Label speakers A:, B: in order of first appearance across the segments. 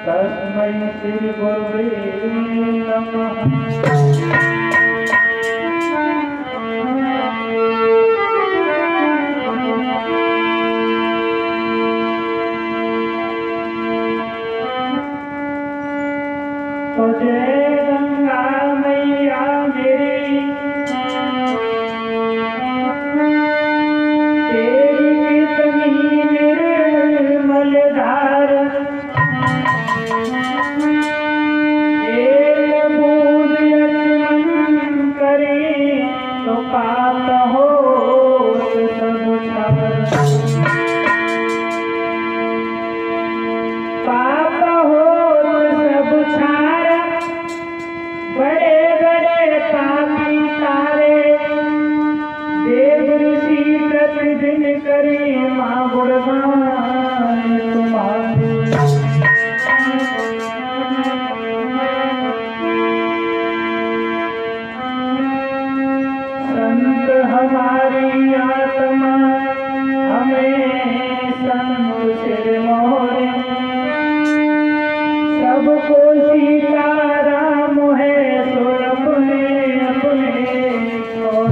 A: तस्मै श्री गुरुवे नमः। तो जय गंगा मैया मेरी, तेरी कितनी निर्मल धार, एक बूंद स्मरण करे तो पाप हो सब छावर, पाप हो सब छार, बड़े बड़े पापी तारे, देव ऋषि प्रतिदिन करे माँ गुणगान तुम्हारे। संत हमारी आत्मा हमें संत सिर मोरे, सबको सीताराम है सो अपने अपने छोर।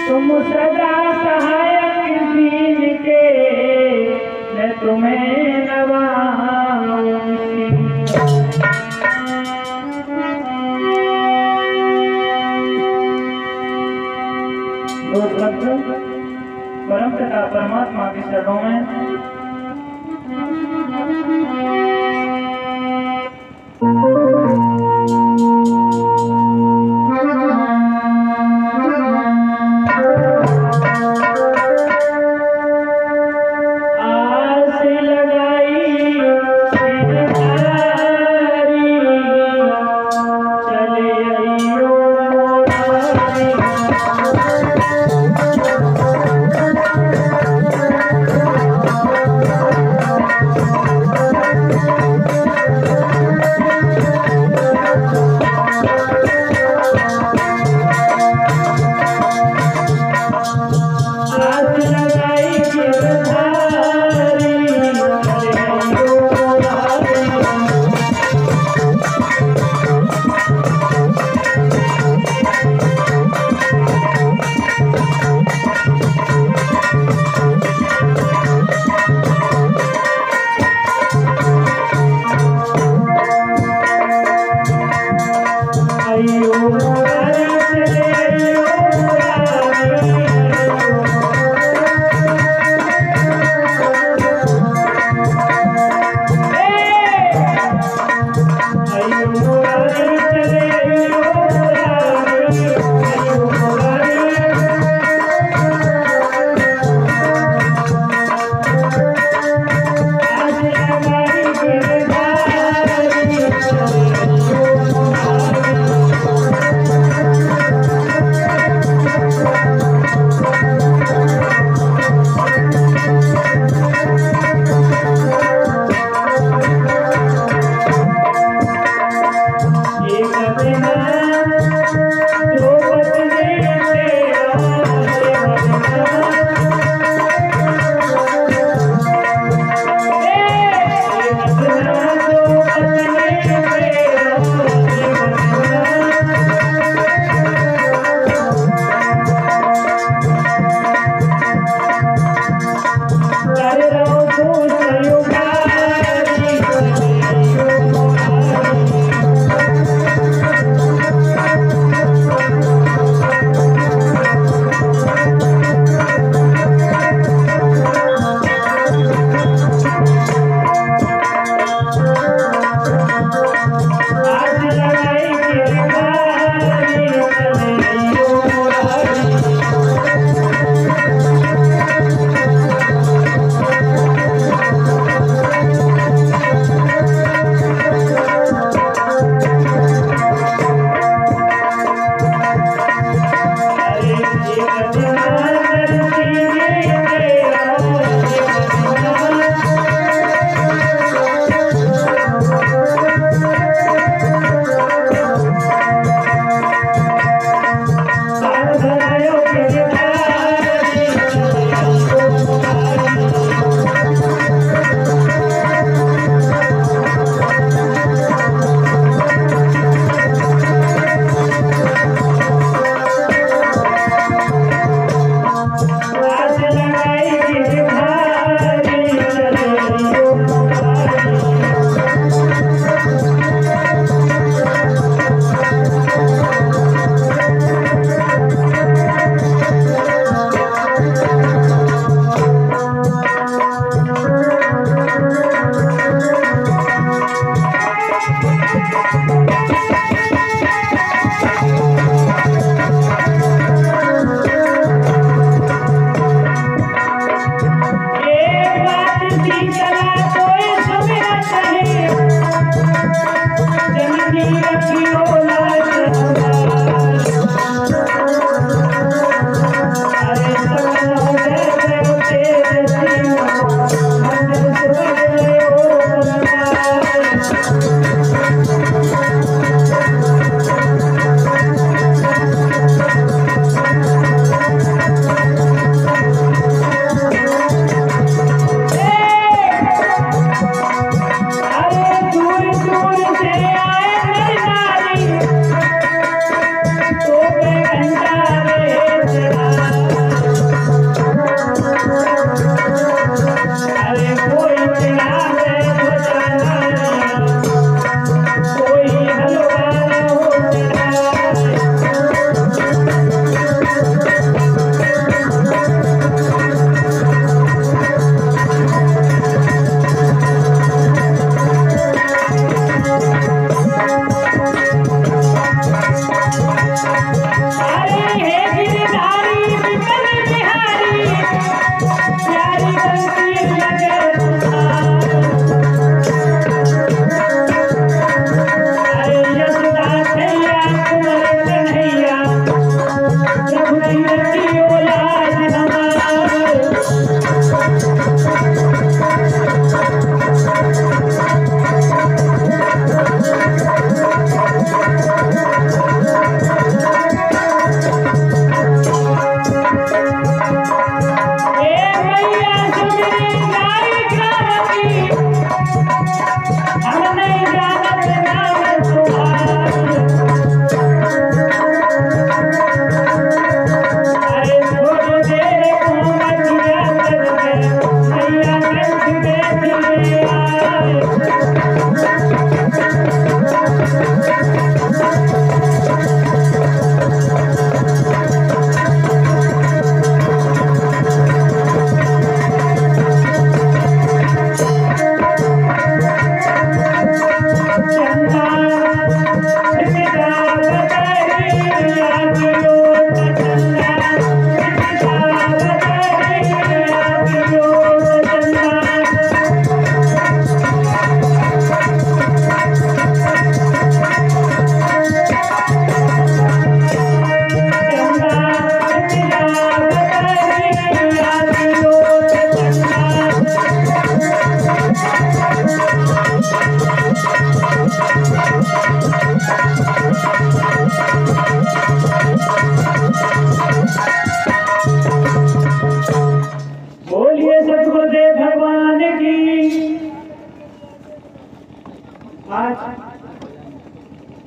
A: तुम सदा सहायक दीन के, मैं तुम्हें नवाऊंगी। दो शब्द परम पिता परमात्मा के चरणों में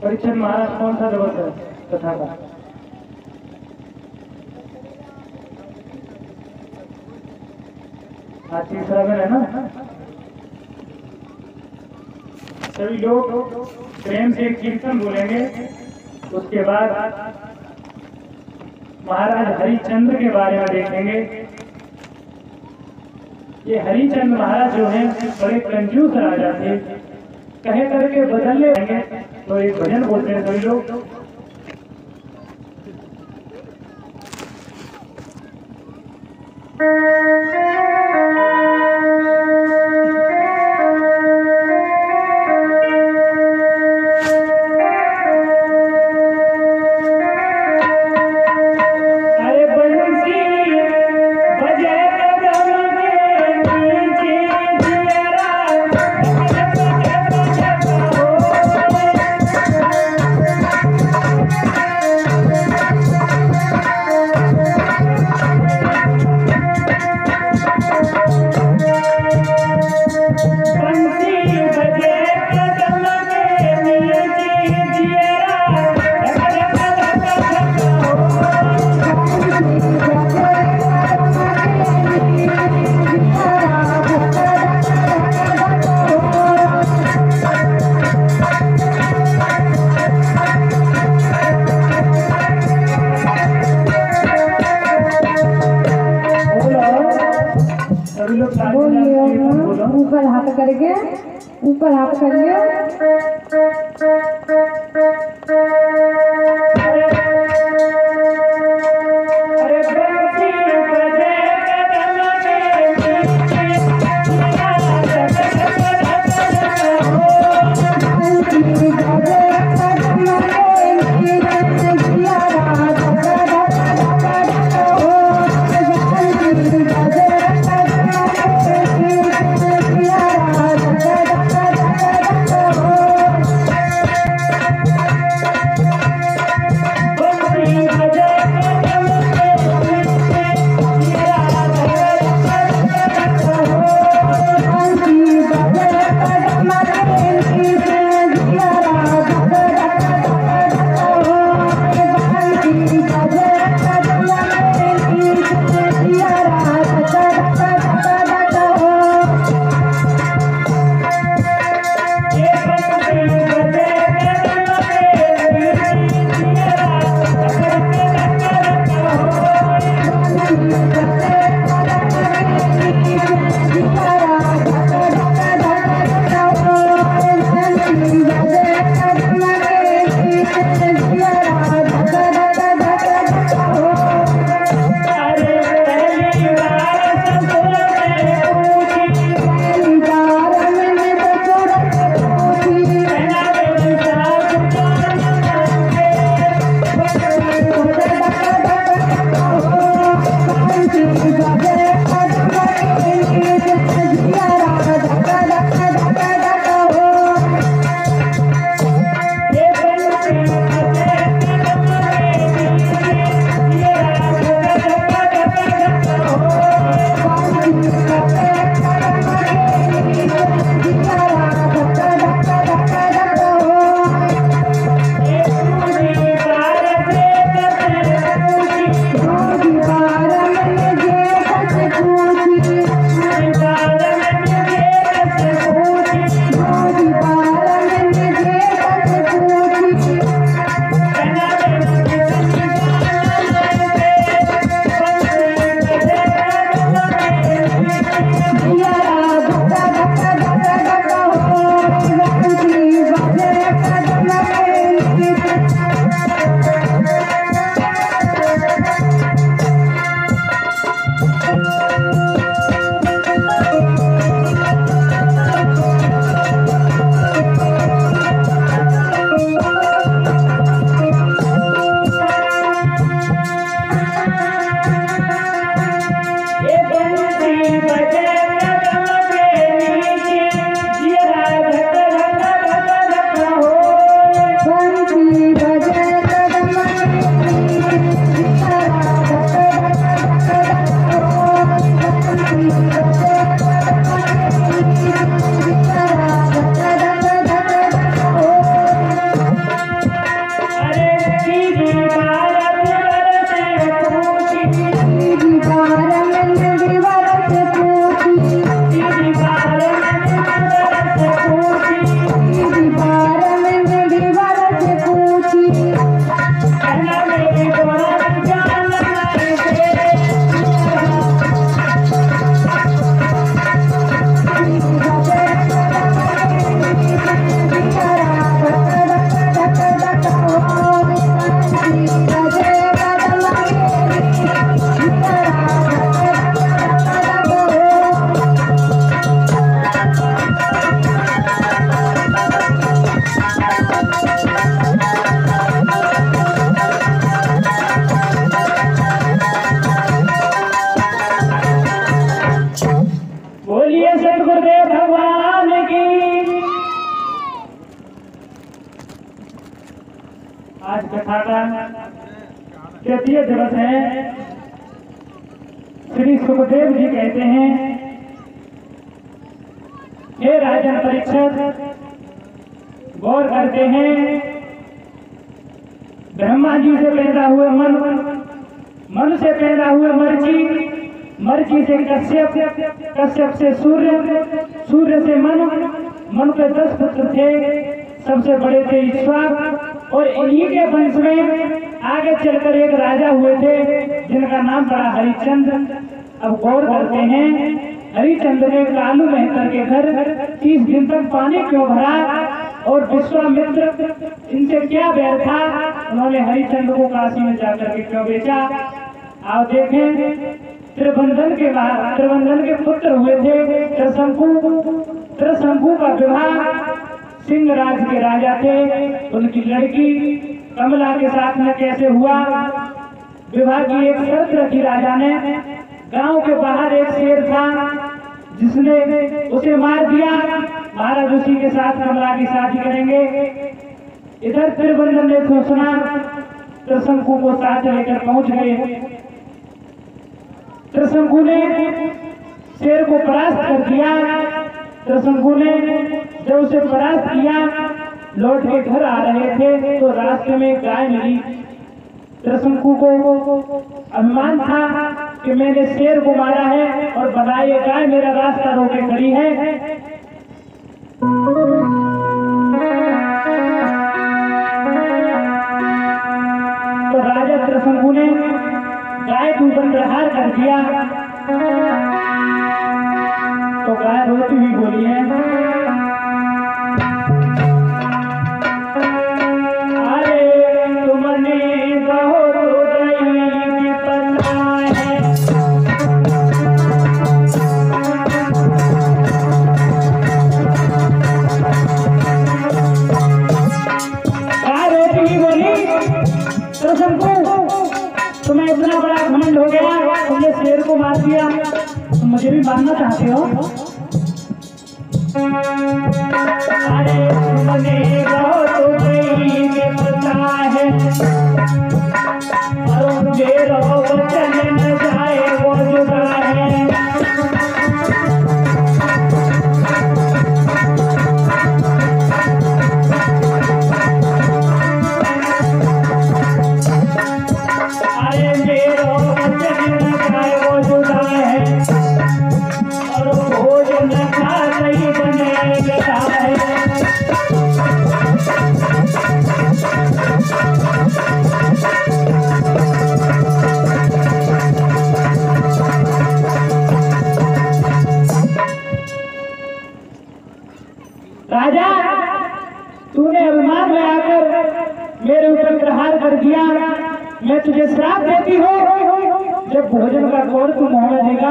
A: परीक्षण महाराज कौन सा दिवस है कथा का? आज तीसरा दिन है ना। सभी लोग प्रेम से कीर्तन बोलेंगे। उसके बाद महाराज हरिचंद्र के बारे में देखेंगे। ये हरिचंद्र महाराज जो हैं बड़े कंजूस राजा थे, कहे करके बदलने लगे। तो एक भजन बोलते हैं सभी लोग। सभी लोग
B: बोलिए ऊपर हाथ करके, ऊपर हाथ करिए।
A: आज कथा का तृतीय दिवस है। श्री सुखदेव जी कहते हैं, हे राजन परीक्षित, गौर करते हैं, ब्रह्मा जी से पैदा हुए मन, मन से पैदा हुए मर्ची, मर्ची से कश्यप, कश्यप से सूर्य, सूर्य से मन, मन के 10 पुत्र थे, सबसे बड़े थे ईश्वर, और इन्हीं के वंश में आगे चलकर एक राजा हुए थे जिनका नाम पड़ा हरिश्चंद्र। अब गौर करते हैं, हरिचंद ने कालू मेहतर के घर 30 दिन तक पानी क्यों भरा और विश्वामित्र इनसे क्या बैर था, उन्होंने हरिचंद को काशी में जाकर के क्यों बेचा। आप देखें त्रिबंधन के पुत्र हुए थे त्रिशंकु का विवाह सिंह राज के राजा थे, उनकी लड़की कमला के साथ में कैसे हुआ। विवाह की एक शर्त रखी राजा ने, गांव के बाहर एक शेर था जिसने उसे मार दिया, महाराज उसी के साथ कमला की शादी करेंगे। इधर त्रिबंधन ने सुना, त्रिशंकु को साथ लेकर पहुंच गए। त्रिशंकु ने शेर को परास्त कर दिया। त्रिशंकु ने जब उसे परास्त किया, लौट के घर आ रहे थे तो रास्ते में गाय मिली। त्रिशंकु को अभिमान था कि मैंने शेर को मारा है और बनाई गाय मेरा रास्ता रोके खड़ी है। तो राजा त्रिशंकु ने गाय को बंदरहार कर दिया। तो गाय रोती हुई बोली है, अरे तुमने बहुत गई पता है। गाय रोती हुई बोली, त्रिशंकु तुम्हें इतना बड़ा घमंड हो गया, तुमने शेर को मार दिया, तुम मुझे भी मारना चाहते हो। अरे तुमने बहुत गई पता है, और मेरा वचन न जाए वो जुदा है। राजा, तूने अभिमान में आकर मेरे ऊपर प्रहार कर दिया, मैं तुझे श्राप देती हूँ, जब भोजन का कौर तू मुंह में देगा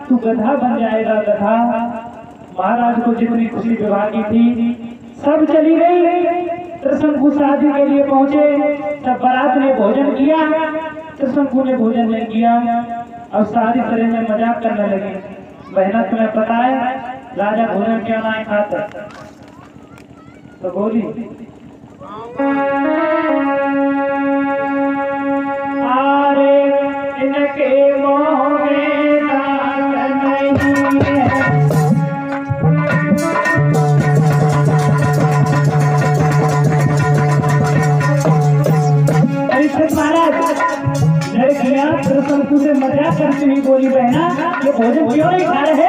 A: तू गधा बन जाएगा, गधा। महाराज को जितनी खुशी विवाह की थी सब चली गई। त्रिशंकु शादी के लिए पहुंचे, तब बारात ने भोजन किया, त्रिशंकु ने भोजन नहीं किया। अब सारी तरह में मजाक करने लगे। बहना तुम्हें पता है राजा भोजन क्यों नहीं खाता? तो बोली, अरे इनके मोह में दाग नहीं है। परीक्षित महाराज, लड़कियां त्रिशंकु से मजाक करती हुई बोली, बहना ये भोजन क्यों नहीं खा रहे?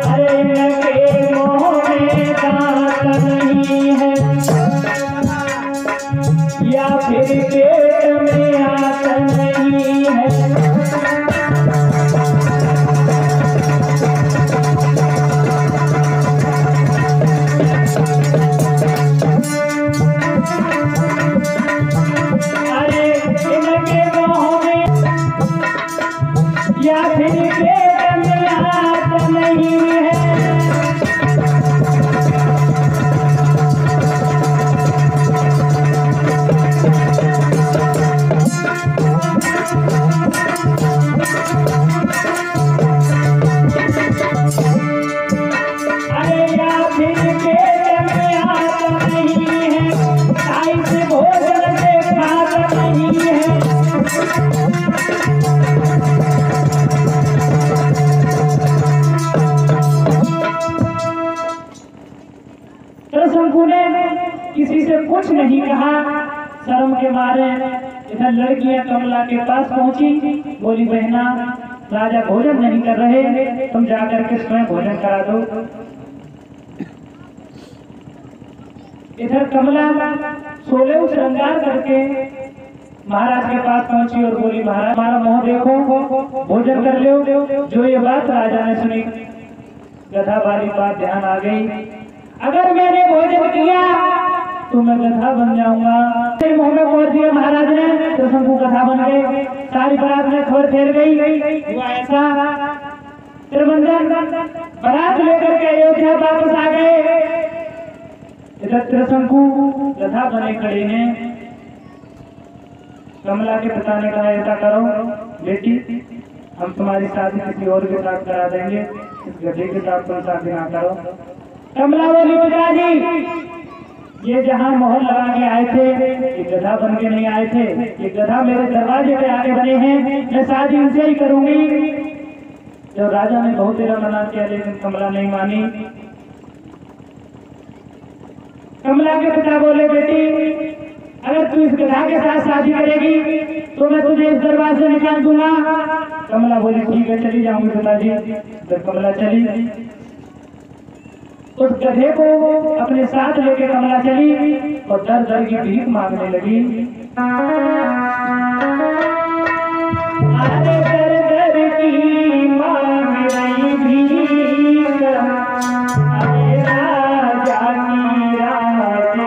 A: अरे इनके मोह में दाग नहीं है, या फिर पेट में आत नहीं है। अरे इनके मोह में या फिर पेट में आत नहीं है। त्रिशंकु ने किसी से कुछ नहीं कहा, शर्म के मारे। इधर लड़कियां कमला के पास पहुंची, बोली, बहना राजा भोजन नहीं कर रहे, तुम जाकर के स्वयं भोजन करा दो। इधर कमला सोलह श्रृंगार करके महाराज के पास पहुंची और बोली, महाराज हमारा मुंह देखो, भोजन कर लो। जो ये बात राजा ने सुनी, गधा वाली बात ध्यान आ गई, अगर मैंने भोजन किया तो मैं गधा बन जाऊंगा। मुंह में बोल दिया महाराज ने, तो शंकु गधा बन गए। सारी बारात में खबर फैल गई। हुआ ऐसा, त्रिभंजन बारात लेकर के अयोध्या वापस आ गए। इधर त्रिशंकु गधा बने खड़े हैं। कमला के पिता ने कहा, ऐसा करो बेटी, हम तुम्हारी शादी किसी और के साथ करा देंगे, इस गधे के साथ तुम शादी ना करो। कमला बोली, पिताजी ये जहाँ मोहर लगा के आए थे, ये गधा बन के नहीं आए थे, ये गधा मेरे दरवाजे पे आके बने हैं, मैं शादी इनसे ही करूंगी। जब राजा ने बहुत देर मना किया, लेकिन कमला नहीं मानी। कमला के पिता बोले, बेटी अगर तू इस गधा के साथ शादी करेगी तो मैं तुझे इस दरबार से निकाल दूंगा। कमला बोली, ठीक है चली जाऊंगी पिताजी। जब कमला चली, उस गधे को अपने साथ लेके कमला चली और दर दर की भीख मांगने लगी। अरे दर दर की मांग रही भीख, अरे राजा की राज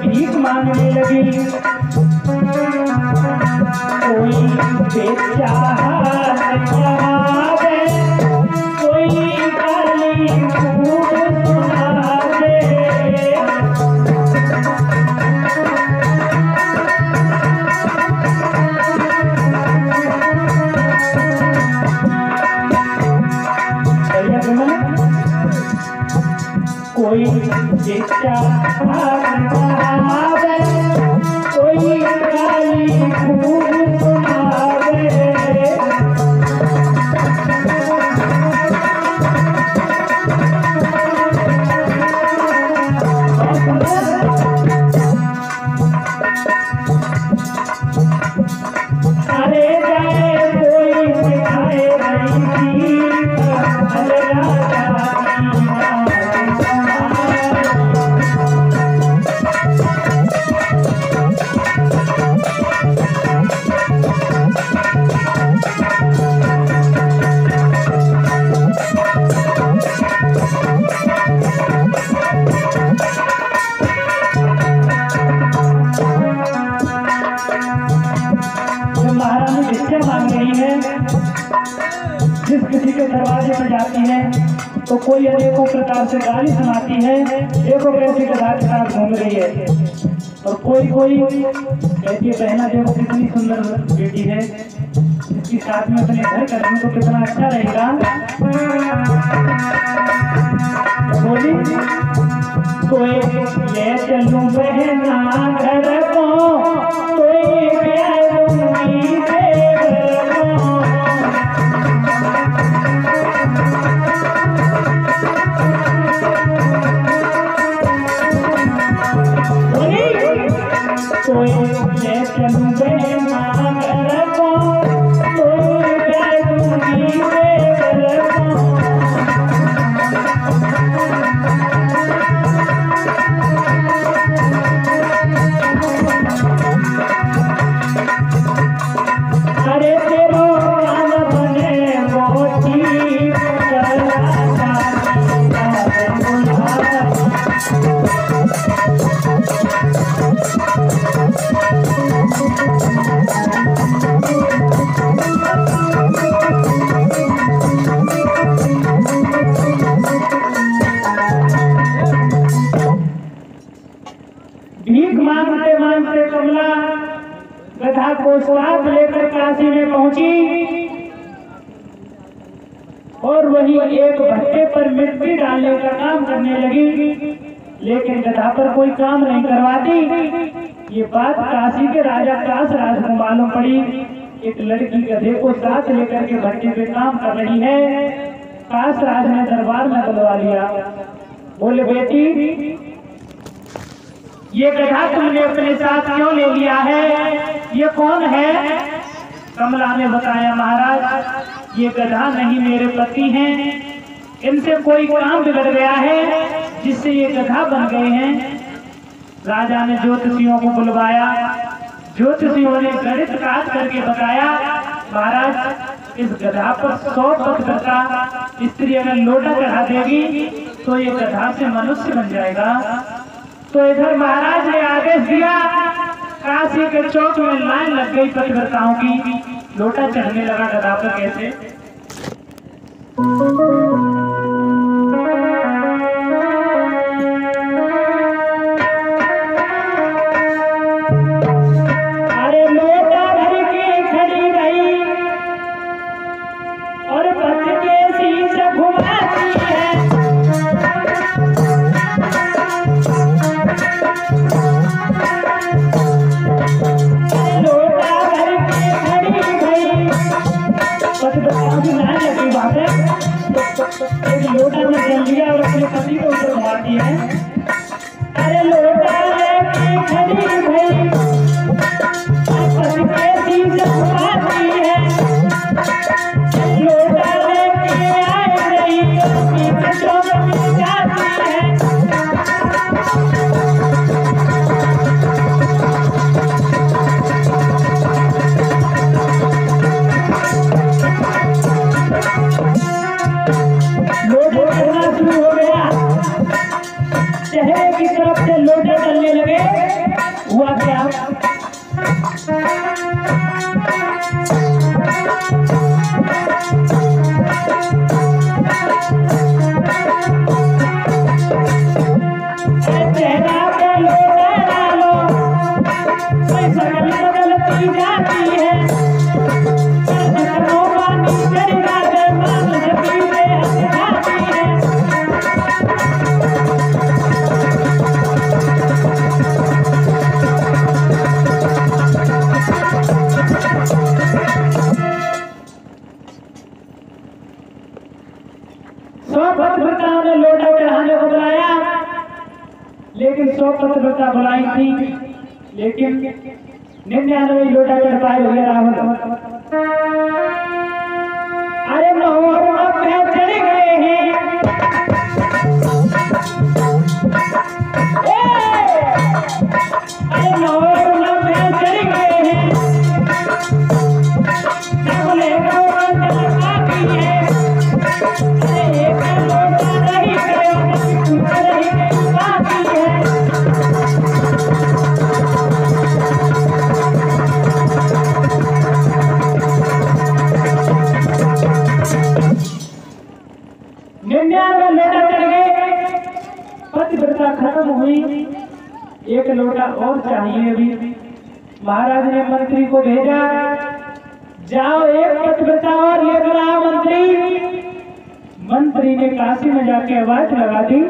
A: भीख मांगने लगी। कोई बेचारा जवाबे, कोई गाली खूब सुनावे। कोई बेचारा कोई गाली खूब सुनावे। अरे जाए कोई सिखाए नहीं, अरे राजा जिस किसी के दरवाजे पर जाती है तो कोई अनेकों प्रकार से गाली सुनाती है, देखो कैसी गधा के साथ घूम रही है। और कोई कहती है, बहना देखो कितनी सुंदर बेटी है, इसकी साथ में अपने घर कर दूं तो कितना अच्छा रहेगा। बोली, कोई ले चलूं बहना घर को, कोई प्यारूंगी देवर को। कोई ले चलूं बहना घर को, कोई प्यारूंगी देवर को। अरे तेरो काम बने मोती कला भीख मांगते मांगते कमला गधा को साथ लेकर काशी में पहुंची और वहीं एक भट्टे पर मिट्टी डालने का काम करने लगी। लेकिन गधा पर कोई काम नहीं करवाती। ये बात काशी के राजा कासराज को मालूम पड़ी। एक लड़की गधे को साथ लेकर के भट्टी पे काम कर रही है। कासराज ने दरबार में बुलवा लिया। बोले बेटी, ये गधा तुमने अपने साथ क्यों ले लिया है? ये कौन है? कमला ने बताया, महाराज ये गधा नहीं मेरे पति हैं। इनसे कोई काम बिगड़ गया है जिससे ये गधा बन गए हैं। राजा ने ज्योतिषियों को बुलवाया। ज्योतिषियों ने गणित काट करके बताया, महाराज इस गधा पर 100 पतिव्रता स्त्री अगर लोटा चढ़ा देगी तो ये गधा से मनुष्य बन जाएगा। तो इधर महाराज ने आदेश दिया, काशी के चौक में लाइन लग गई पतिव्रताओं की। लोटा चढ़ने लगा गधा पर। कैसे? अरे लोटा भर के खड़ी रही और पथ के शीश घुमाती है। लोटा भर के खड़ी गई, पतिव्रताओं की लाइन लगी वहां पे। एक लोटा में जल लिया और अपने पति को ऊपर मारती है। अरे लोटा लेके खड़ी भई, पति के शीश घुमाती है। लोटा लेके आई रही, पीछे चौक में जाती है। लोटे चलना शुरू हो गया। चेहरे की तरफ से लोटे चलने लगे। हुआ क्या? चेहरा पे लोटा डालो, शकल बदलती जाती है। पतिव्रताओं ने लोटा चढ़ाने को बुलाया, लेकिन 100 पतिव्रता बुलाई थी, लेकिन 99 लोटा चढ़ पाए भैया रावण। अरे 99 चढ़ गए हैं। अरे 99 चढ़ गए हैं। बोले बाकी है। लोटा चढ़ गए, पतिव्रता खत्म हुई। एक लोटा और चाहिए अभी। महाराज ने मंत्री को भेजा, जाओ एक पतिव्रता और लेकर आओ मंत्री। मंत्री ने काशी में जाके आवाज लगा दी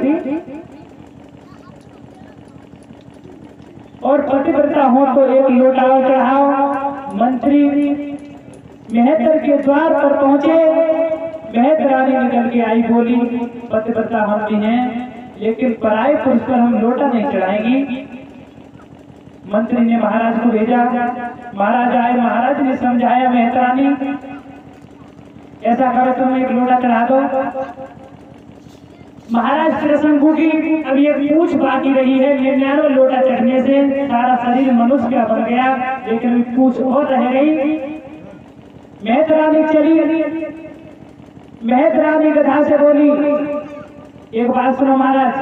A: और पतिव्रता हो तो एक लोटा और चढ़ाओ। मंत्री मेहतर के द्वार पर पहुंचे। मेहतर रानी निकल के आई, बोली पतिव्रता हम भी हैं, लेकिन पराये पुरुष पर हम लोटा नहीं चढ़ाएंगी। मंत्री ने महाराज को भेजा। महाराज आए। महाराज ने समझाया, मेहतरानी ऐसा करो, तुम एक लोटा चढ़ा दो। महाराज कृष्णगु की अब ये पूछ बाकी रही है। 99 लोटा चढ़ने से सारा शरीर मनुष्य का बन गया, लेकिन पूछ और रह गई। मेहतरानी चली। मेहतरानी गधा से बोली, एक बात सुनो महाराज,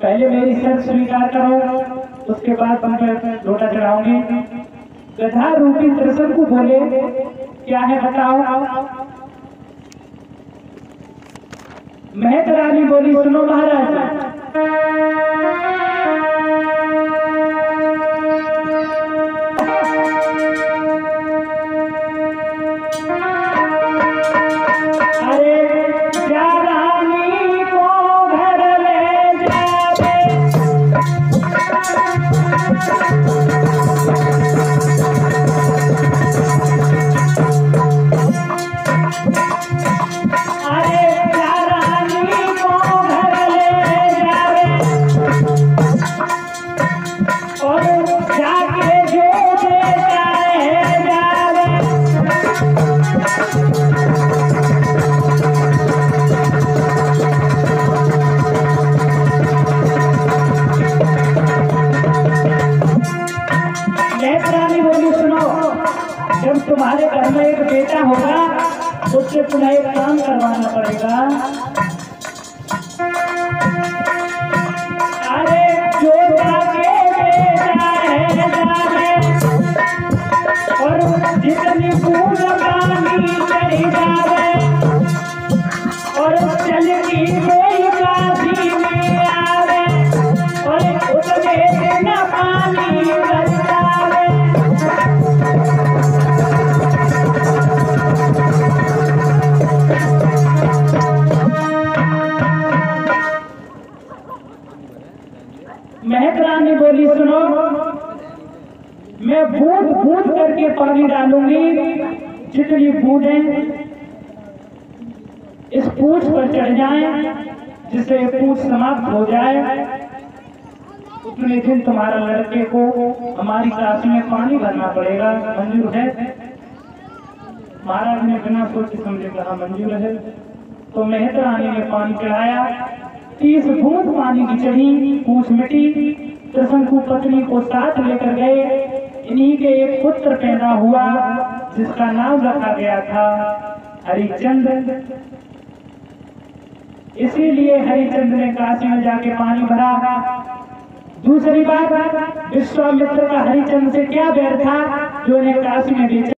A: पहले मेरी शर्त स्वीकार करो, उसके बाद तुम पे लोटा चढ़ाऊंगी। गधा रूपी त्रिशंकु बोले, क्या है बताओ। मेहतरानी बोली, सुनो महाराज, अरे जा रानी को घर ले जा। जब तुम्हारे घर में एक बेटा होगा उससे तुम्हें एक काम करवाना पड़ेगा। अरे जो जाके बेटा है जाने और जितनी बूंद पानी चढ़ी जावे और चल की कोई काशी में आवे और उसमें न पानी भर जावे। महक रानी बोली सुनो, मैं बूंद बूंद करके पानी डालूंगी, जितनी बूंदें इस पूंछ पर चढ़ जाएं, जिससे पूंछ समाप्त हो जाए, उतने दिन तुम्हारा लड़के को हमारी काशी में पानी भरना पड़ेगा। मंजूर है? महाराज ने बिना सोचे समझे कहा मंजूर है। तो महक रानी ने पानी चढ़ाया, 30 बूंद पानी की चढ़ी, पूंछ मिटी। त्रिशंकु पत्नी को साथ लेकर गए। इन्हीं के एक पुत्र पैदा हुआ जिसका नाम रखा गया था हरिश्चंद्र। इसीलिए हरिश्चंद्र ने काशी में जाके पानी भरा। दूसरी बात, विश्वामित्र का हरिश्चंद्र से क्या बैर था जो इन्हें काशी में भेजा।